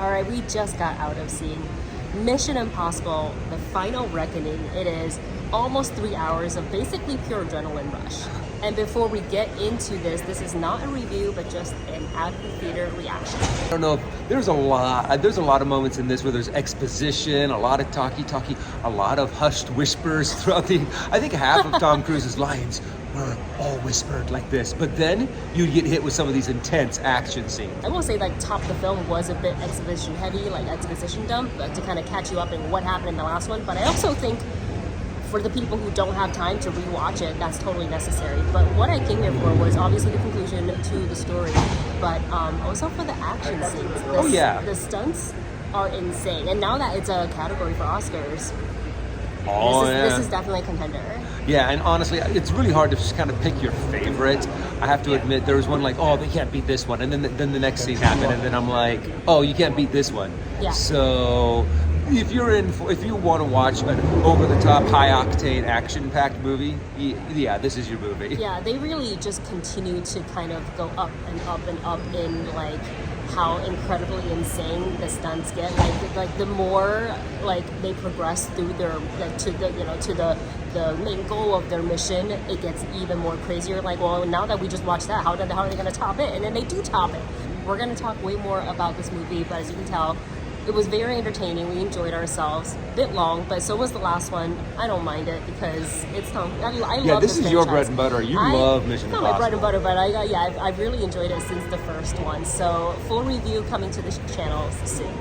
All right, we just got out of seeing Mission Impossible, The Final Reckoning. It is almost 3 hours of basically pure adrenaline rush. And before we get into this is not a review, but just an out of the theater reaction. I don't know, there's a lot of moments in this where there's exposition, a lot of talkie, a lot of hushed whispers throughout I think half of Tom Cruise's lines were all whispered like this, but then you get hit with some of these intense action scenes. I will say, like, top of the film was a bit exposition heavy, like exposition dump, to kind of catch you up in what happened in the last one. But I also think for the people who don't have time to rewatch it, that's totally necessary. But what I came here for was obviously the conclusion to the story, but also for the action scenes. The stunts are insane. And now that it's a category for Oscars, this is definitely a contender. Yeah, and honestly, it's really hard to just kind of pick your favorite. I have to admit, there was one like, oh, they can't beat this one, and then the next scene happened, and then I'm like, oh, you can't beat this one. Yeah. So if you want to watch an over-the-top, high-octane, action-packed movie, yeah, this is your movie. Yeah, they really just continue to kind of go up and up and up in, like, how incredibly insane the stunts get. Like the more like they progress through their to the main goal of their mission, it gets even more crazier. Like, well, now that we just watched that, how are they going to top it? And then they do top it. We're going to talk way more about this movie, but as you can tell, it was very entertaining. We enjoyed ourselves. A bit long, but so was the last one. I don't mind it because it's Tom. I love this this is your bread and butter. You love Mission Impossible. Not my bread and butter, but I've really enjoyed it since the first one. So full review coming to the channel soon.